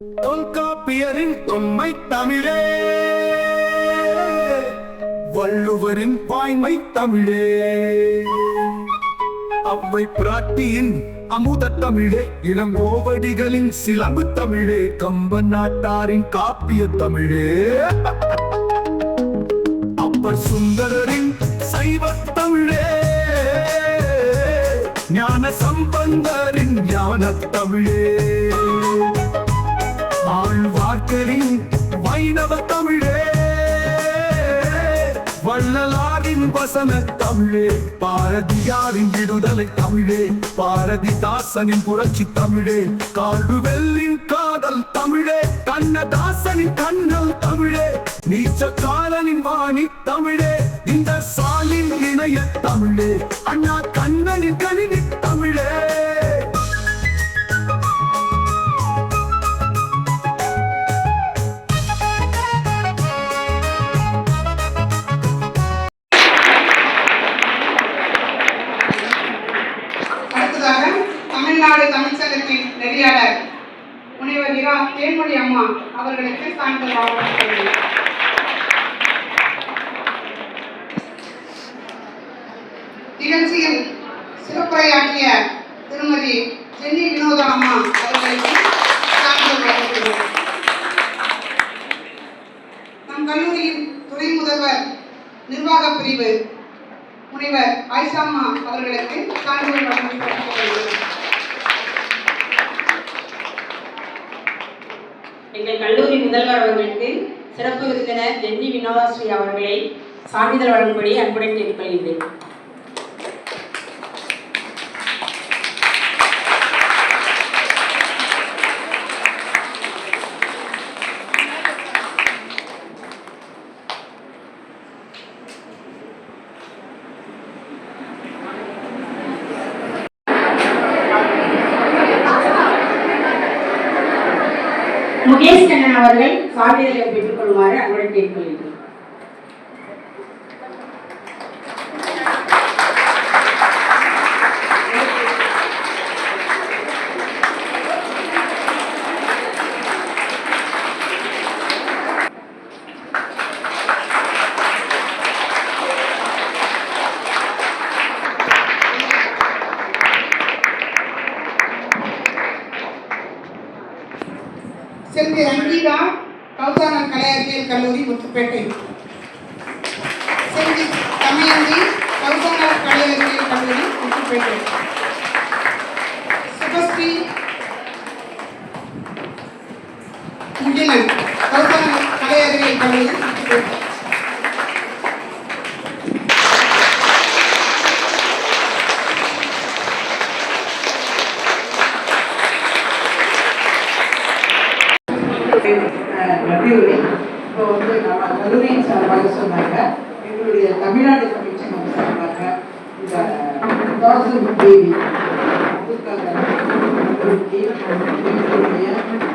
தொல்காப்பியரின் தொன்மை தமிழே, வள்ளுவரின் பாய்மை தமிழே, அவ்வை பிராட்டியின் அமுத தமிழே, இளங்கோவடிகளின் சிலம்பு தமிழே, கம்ப நாட்டாரின் காப்பிய தமிழே, அப்பர் சுந்தரரின் சைவ தமிழே, ஞான சம்பந்தரின் ஞான தமிழே, ஆழ்வார்க்கரின் வைணவ தமிழே, வள்ளலாரின் வசன தமிழே, பாரதியாரின் விடுதலை தமிழே, பாரதிதாசனின் புரட்சி தமிழே, கால்டுவெல்லின் காதல் தமிழே, கண்ணதாசனின் கண்ணல் தமிழே, நீச்சக்காரனின் வாணி தமிழே, இந்த சாலின் இணைய தமிழே, அண்ணா கண்ணனின் கணினி தமிழே. தமிழ்நாடு தமிழ்ச்சங்கத்தின் நெறியாளர் முனைவர் இரா தேன்மொழி அம்மா அவர்களுக்கு சான்றிதழ் வழங்கப்படுகிறது. நிகழ்ச்சியில் சிறப்புரையாற்றிய திருமதி ஜென்னி வினோதா அம்மா அவர்களுக்கு சான்றிதழ் வழங்கப்படுகிறது. நம் கல்லூரியின் துணை முதல்வர் நிர்வாக பிரிவு முனைவர் ஆயிஷாம்மா அவர்களுக்கு சான்றிதழ் வழங்கப்படுகிறது. எங்கள் கல்லூரி முதல்வர் அவர்களுக்கு சிறப்பு விருந்தினர் ஜென்னி வினோதாஸ்ரீ அவர்களை சான்றிதழ் வழங்கும்படி அன்புடன் கேட்டுக்கொள்கிறேன். முகேஷ் கண்ணன் அவர்கள் சான்றிதழை பெற்றுக் கொள்ளுமாறு அன்புடன் கேட்டுக்கொள்கிறேன். செல்வி ரங்கீதா கௌசானர் கலை அறிவியல் கல்லூரி முத்துப்பேட்டை. செல்வி தமயந்தி கௌசானர் கலை அறிவியல் கல்லூரி முத்துப்பேட்டை. சுபஸ்ரீ முகிலன் கௌசானர் கலை அறிவியல் கல்லூரி முத்துப்பேட்டை. நன்றியுரை. இப்போ நம்ம கல்லூரியின் சார்பாக சொன்னாங்க, எங்களுடைய தமிழ்நாடு தமிழ்ச்சங்கம் சார்பாக இந்த எங்களுடைய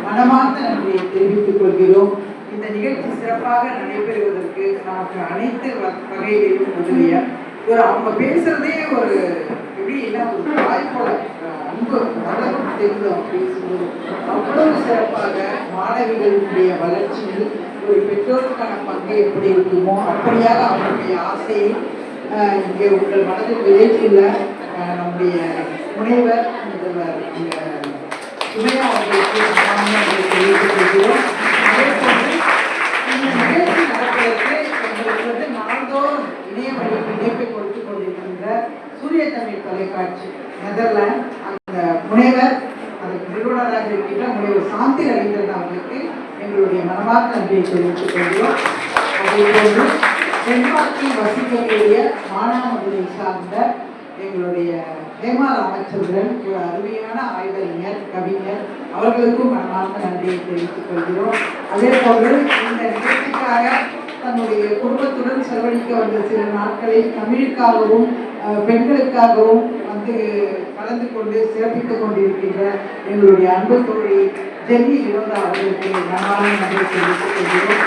மனமார்ந்த நன்றியை தெரிவித்துக் கொள்கிறோம். இந்த நிகழ்ச்சி சிறப்பாக நடைபெறுவதற்கு நமக்கு அனைத்து வகையிலும் உதவிய அவங்க பேசுறதே ஒரு எப்படின்னா ஒரு தாய்ப்போல அன்பு அளவுக்கு தெரிந்தோம் பேசும்போது அவ்வளவு சிறப்பாக மாணவிகளுடைய வளர்ச்சியில் ஒரு பெற்றோருக்கான பங்கு எப்படி இருக்குமோ அப்படியாக அவருடைய ஆசையை இங்கே உங்கள் மனதில் விதைத்துள்ள நம்முடைய முனைவர் முதல்வர் சுமையா அவர்களுக்கு தெரிவித்துக் கொள்கிறோம். அதே போன்று இந்த நிகழ்ச்சி நடப்பதற்கு எங்களுக்கு நாள்தோறும் இணையவழி இணைப்பை கொடுத்து கொண்டிருக்கின்ற சூரிய தமிழ் தொலைக்காட்சி நெதர்லாந்து அந்த முனைவர் அதற்கு நிறுவனராக இருக்கின்ற முனைவர் சாந்தி ரவீந்திரன் அவர்களுக்கு எங்களுடைய மனமார்ந்த நன்றியை தெரிவித்துக் கொள்கிறோம். அதே போன்று டென்மார்க்கில் வசிக்கக்கூடிய மானாமதுரை சார்ந்த எங்களுடைய ஹேமா ராமச்சந்திரன் ஒரு அருமையான ஆய்வறிஞர் கவிஞர் அவர்களுக்கும் மனமார்ந்த நன்றியை தெரிவித்துக் கொள்கிறோம். அதே போன்று இந்த நிகழ்ச்சிக்காக தன்னுடைய குடும்பத்துடன் செலவழிக்க வந்த சில நாட்களில் தமிழுக்காகவும் பெண்களுக்காகவும் வந்து கலந்து கொண்டு சிறப்பித்துக் கொண்டிருக்கின்ற எங்களுடைய அன்பு தோழி ஜென்னி வினோதா அவர்களுக்கு மனமார்ந்த நன்றியை தெரிவித்துக் கொள்கிறோம்.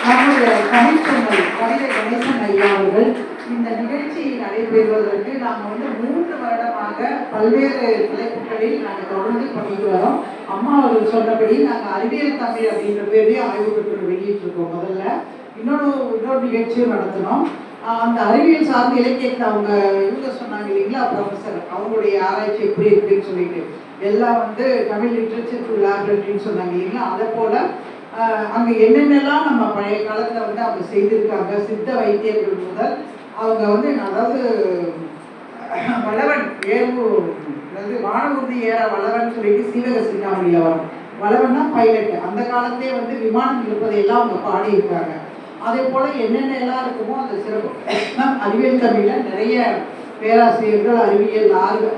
நம்முடைய தமிழ்ச்சொன்னல் கவிதை கணேசன் ஐயா அவர்கள் இந்த நிகழ்ச்சி நடைபெறுவதற்கு நாங்கள் வந்து 3 வருடமாக பல்வேறு தலைப்புகளில் நாங்கள் தொடர்ந்து பண்ணிட்டு வரோம். அம்மா அவர்கள் சொன்னபடி நாங்கள் அறிவியல் தமிழ் அப்படின்ற பேர்லேயே ஆய்வு கட்டுரை வெளியிட்டிருக்கோம். முதல்ல இன்னொரு நிகழ்ச்சியும் நடத்தினோம். அந்த அறிவியல் சார்ந்த இலக்கியத்தில் இவங்க சொன்னாங்க இல்லைங்களா, ப்ரொஃபஸர், அவங்களுடைய ஆராய்ச்சி எப்படி இருக்குன்னு சொல்லிட்டு எல்லாம் வந்து தமிழ் லிட்ரேச்சர் லேபரேட்டரின்னு சொன்னாங்க இல்லைங்களா. அதை போல அங்கே என்னென்னலாம் நம்ம பழைய காலத்தில் வந்து அவங்க செய்திருக்காங்க, சித்த வைத்தியர்கள் முதல் அவங்க வந்து அதாவது வளவன் அதாவது வானூர்தி ஏற வளவன் சொல்லிட்டு சீவக சிந்தாமணியில் வரும். வளவன்னா பைலட். அந்த காலத்திலே வந்து விமானம் இருப்பதையெல்லாம் அவங்க பாடியிருக்காங்க. அதே போல் என்னென்ன எல்லாம் இருக்குமோ அந்த சிறப்பு அறிவியல் தமிழில் நிறைய பேராசிரியர்கள், அறிவியல்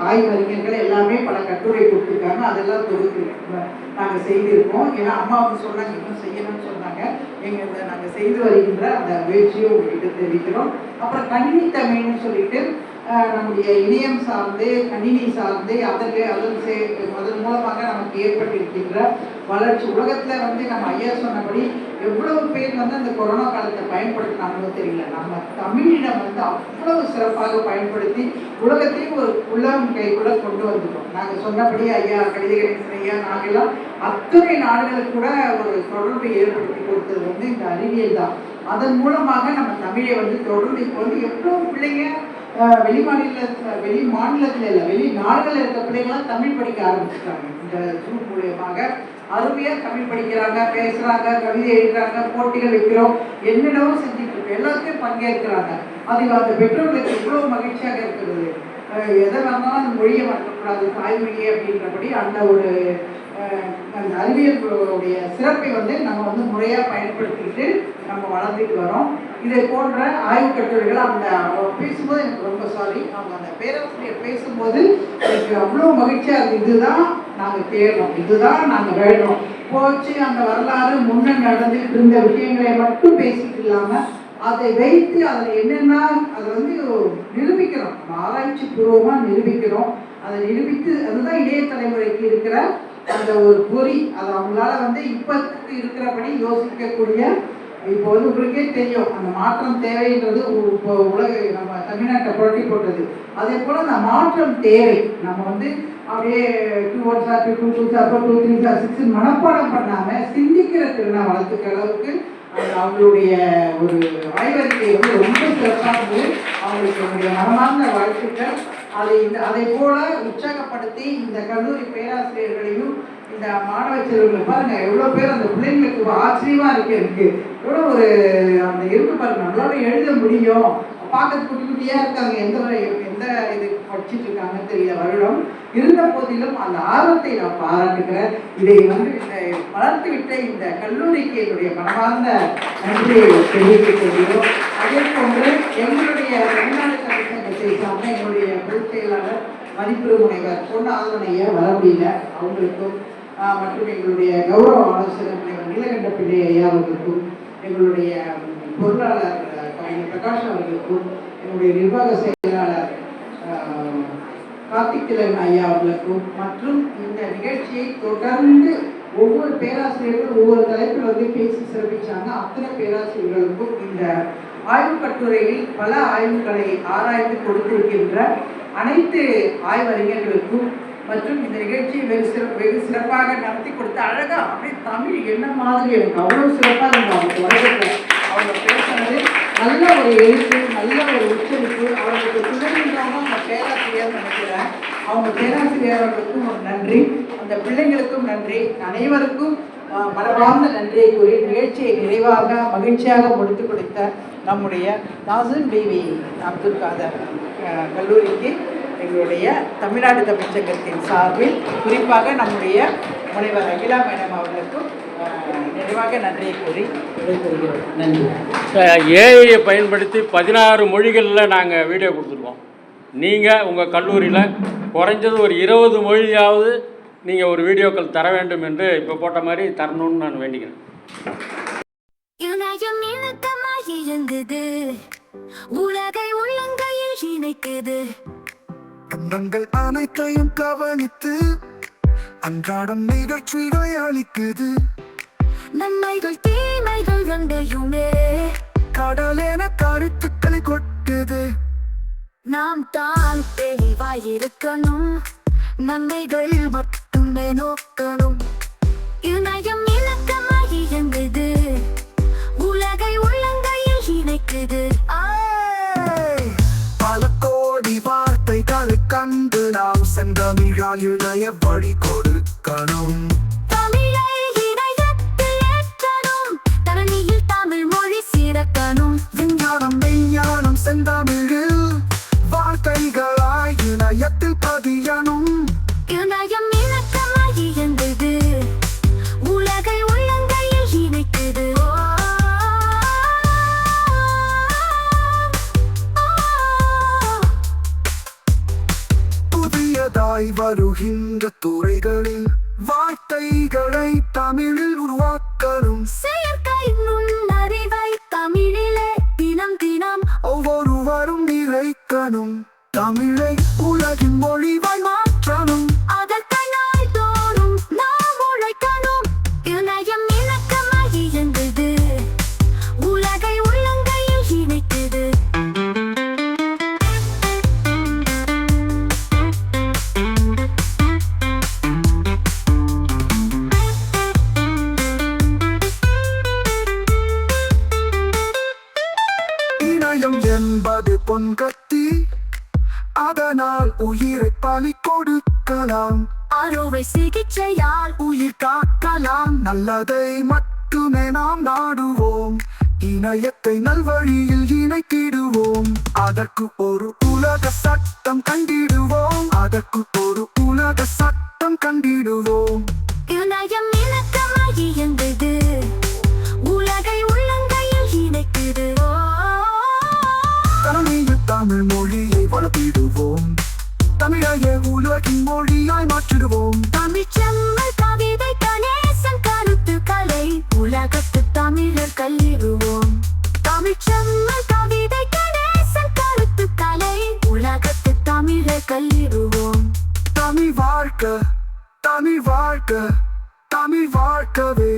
ஆய்வறிஞர்கள் எல்லாமே பல கட்டுரை கொடுத்துருக்காங்க. அதெல்லாம் தொகுத்து நாங்கள் செய்திருக்கோம். ஏன்னா அம்மா வந்து சொன்னாங்க இன்னும் செய்யணும்னு சொன்னாங்க. எங்கள் நாங்கள் செய்து வருகின்ற அந்த முயற்சியை உங்கள்கிட்ட தெரிவிக்கிறோம். அப்புறம் கணினி தமிழ்னு சொல்லிட்டு நம்முடைய இணையம் சார்ந்து கணினி சார்ந்து அதன் மூலமாக நமக்கு ஏற்பட்டிருக்கின்ற வளர்ச்சி உலகத்தில் வந்து நம்ம ஐயா சொன்னபடி எவ்வளவு பேர் வந்து அந்த கொரோனா காலத்தை பயன்படுத்தினாங்களோ தெரியல. நம்ம தமிழிடம் வந்து அவ்வளவு சிறப்பாக பயன்படுத்தி உலகத்தையும் ஒரு உள்ளம் கைக்குள்ள கொண்டு வந்துட்டோம். நாங்கள் சொன்னபடி ஐயா கணித கணேசன் ஐயா நாங்கெல்லாம் அத்தனை நாடுகளுக்கு கூட ஒரு தொடர்பை ஏற்படுத்தி கொடுத்தது வந்து இந்த அறிவியல் தான். அதன் மூலமாக நம்ம தமிழை வந்து தொடர்ந்து இப்போ வந்து எவ்வளோ பிள்ளைங்க வெளி மாநிலத்தில் இல்லை வெளி நாடுகளில் இருக்க பிள்ளைங்களாம் தமிழ் படிக்க ஆரம்பிச்சுட்டாங்க. இந்த ஜூம் மூலியமாக அருமையாக தமிழ் படிக்கிறாங்க, பேசுகிறாங்க, கவிதை எழுதுறாங்க, போட்டிகள் வைக்கிறோம், என்னென்னவோ செஞ்சுட்டு இருக்கோம். எல்லாத்தையும் பங்கேற்கிறாங்க. அது அந்த பெற்றோர்களுக்கு இவ்வளோ மகிழ்ச்சியாக இருக்கிறது. எதை வந்தாலும் அந்த மொழியை மறக்கக்கூடாது, தாய்மொழியை அப்படின்றபடி அந்த அறிவியலுடைய சிறப்பை வந்து நம்ம வந்து முறையாக பயன்படுத்திக்கிட்டு நம்ம வளர்ந்துட்டு வரோம். இதை போன்ற ஆய்வு கட்டுரைகள் பேசும்போது எனக்கு ரொம்ப அவங்க அந்த பேராசிரியர் பேசும்போது எனக்கு அவ்வளோ மகிழ்ச்சியாக இருக்குது. இதுதான் நாங்கள் தேடணும், இதுதான் நாங்கள் வேணும் போச்சு. அந்த வரலாறு முன்ன நடந்துட்டு இருந்த விஷயங்களை மட்டும் பேசிட்டு இல்லாமல் அதை வைத்து அதில் என்னென்னா அதை வந்து நிரூபிக்கிறோம், ஆராய்ச்சி பூர்வமாக நிரூபிக்கிறோம். அதை நிரூபித்து அதுதான் இளைய தலைமுறைக்கு இருக்கிற அந்த ஒரு பொறி. அது அவங்களால வந்து இப்போத்துக்கு இருக்கிறபடி யோசிக்கக்கூடிய. இப்போ வந்து உங்களுக்கே தெரியும் அந்த மாற்றம் தேவைன்றது இப்போ நம்ம தமிழ்நாட்டை புரட்டி போட்டது. அதே போல் அந்த மாற்றம் தேவை. நம்ம வந்து அப்படியே 2 1 2 2 2 2 3 6 மனப்பாடம் பண்ணாமல் சிந்திக்கிற திறனை வளர்த்துக்கிற அளவுக்கு அவங்களுடைய ஒரு ஆய்வறிக்கை வந்து ரொம்ப சிறப்பானது. அவங்களுக்கு என்னுடைய மனமார்ந்த வாழ்த்துக்கள். அதை போல உற்சாகப்படுத்தி இந்த கல்லூரி பேராசிரியர்களையும் இந்த மாணவ செல்வங்களை பாருங்க எவ்வளோ பேர் அந்த பிள்ளைங்களுக்கு ஆச்சரியமா இருக்கு. எவ்வளோ ஒரு அந்த இருக்கு பாருங்க, நம்மளால எழுத முடியும். பார்க்க குட்டி குட்டியாக இருக்காங்க, எந்த இது படிச்சுட்டு இருக்காங்கன்னு தெரியல வருடம். இருந்த போதிலும் அந்த ஆர்வத்தை நான் பாராட்டுகிறேன். இதை வந்து வளர்த்து விட்ட இந்த கல்லூரிக்கு என்னுடைய மனமார்ந்த நன்றியை தெரிவித்துக் கொள்கிறோம். அதே போன்று எங்களுடைய தமிழ்நாடு கல்வி சங்கத்தை சார்ந்த எங்களுடைய பொதுச் செயலாளர் மதிப்பு முனைவர் பொன் ஆதவனைய வர முடியல, அவங்களுக்கும் மற்றும் எங்களுடைய கௌரவ ஆலோசகர் முனைவர் நீலகண்ட பிள்ளை ஐயா அவர்களுக்கும், எங்களுடைய பொருளாளர் கவிஞர் பிரகாஷ் அவர்களுக்கும், என்னுடைய நிர்வாக செயலாளர் கார்த்திகிலன் ஐயா அவர்களுக்கும், மற்றும் இந்த நிகழ்ச்சியை தொடர்ந்து ஒவ்வொரு பேராசிரியர்களும் ஒவ்வொரு தலைப்பில் வந்து பேசி சிறப்பிச்சாங்க. அத்தனை பேராசிரியர்களுக்கும், இந்த ஆய்வு கட்டுரையில் பல ஆய்வுகளை ஆராய்ந்து கொடுத்திருக்கின்ற அனைத்து ஆய்வறிஞர்களுக்கும், மற்றும் இந்த நிகழ்ச்சியை வெகு சிறப்பாக நடத்தி கொடுத்த அழகா அப்படியே தமிழ் என்ன மாதிரி எனக்கு அவ்வளோ சிறப்பாக இருந்தது. அவங்க அவங்க பேசுனது நல்ல ஒரு எழுத்து, நல்ல ஒரு உச்சரிப்பு. அவர்களுக்கு துணைன்றவங்க அவங்க பேராசிரியர் நினைக்கிறேன். அவங்க பேராசிரியர்களுக்கும் ஒரு நன்றி, அந்த பிள்ளைங்களுக்கும் நன்றி, அனைவருக்கும் மனமார்ந்த நன்றியை கூறி நிகழ்ச்சியை நிறைவாக மகிழ்ச்சியாக முடித்து கொடுத்த நம்முடைய நாசிம் பிவி அப்துல் காதர் கல்லூரிக்கு எங்களுடைய தமிழ்நாடு தமிழ்ச்சங்கத்தின் சார்பில் குறிப்பாக நம்முடைய முனைவர் அகிலா மேடம் அவர்களுக்கும் நிறைவாக நன்றியை கூறி விடைபெறுகிறோம். நன்றி. ஏஐயை பயன்படுத்தி 16 மொழிகளில் நாங்கள் வீடியோ கொடுத்துருக்கோம். நீங்கள் உங்கள் கல்லூரியில் குறைஞ்சது ஒரு 20 மொழியாவது நீங்கள் ஒரு வீடியோக்கள் தர வேண்டும் என்று இப்போ போட்ட மாதிரி தரணும்னு நான் வேண்டிக்கிறேன். உலகை உள்ளங்கையில் இணைக்குது. கண்ணங்கள் அனைத்தையும் கவனித்து அன்றாடம் நிகழ்ச்சிகளை அளிக்குது. நன்மைகள் தீமைகள் ரெண்டையுமே கடலென கருத்துக்களை கொட்டுது. நாம் தான் தெளிவாயிருக்கணும், நன்மைகள் மட்டுமே நோக்கணும். இணையம் இலக்கமாய் இயங்குது, உலகை உள்ளங்கையில் இணைக்குது. பல கோடி வார்த்தைகளை கண்டு நாம் செந்தமிழால் இணைய வழி கொடுக்கணும். தமிழை இணையத்தில் ஏற்றணும், தரணியில் தமிழ் மொழி சிறக்கணும். விஞ்ஞானம் மெய்ஞானம் செந்தமிழில் வார்த்தைகளாய் இணையத்தில் பதியணும். இணையம் இலக்கமாய் இயங்குது, உலகை உள்ளங்கையில் இணைக்குது. புதியதாய் வருகின்ற துறைகளில் வார்த்தைகளை தமிழில் உருவாக்கணும். செயற்கை நுண்ணறிவை தமிழிலே தினம் தினம் ஒவ்வொருவரும் நிறைக்கணும். தமிழை உலகின் மொழிவாய் மாற்றணும். அதற்காய் நாள்தோறும் நாம் உழைக்கணும். இணையம் இலக்கமாய் இயங்குது, உலகை உள்ளங்கையில் இணைக்குது. இணையம் என்பது பொன்கத்தி, அதனால் உயிரை பலி கொடுக்கலாம். அறுவை சிகிச்சையால் உயிர் காக்கலாம். நல்லதை மட்டுமே நாம் நாடுவோம். இணையத்தை நல்வழியில் இணைத்திடுவோம். அதற்கு ஒரு உலக சட்டம் கண்டிடுவோம். அதற்கு ஒரு உலக சட்டம் கண்டிடுவோம். இணையம் இலக்கமாய் இயங்குது, உலகை உள்ளங்கையில் இணைக்குது. தமிழில் தமிழ் மொழியை வளர்த்திடுவோம். தமிழையே உலகின் மொழியாய் மாற்றிடுவோம். தமிழ்ச்செம்மல் கவிதை கணேசன் கருத்துக்களை உலகத்து தமிழர் கல்லிடுவோம். தமிழ்ச்செம்மல் கவிதை கணேசன் கருத்துக்களை உலகத்து தமிழர் கல்லிடுவோம். தமிழ் வாழ்க, தமிழ் வாழ்க, தமிழ் வாழ்கவே.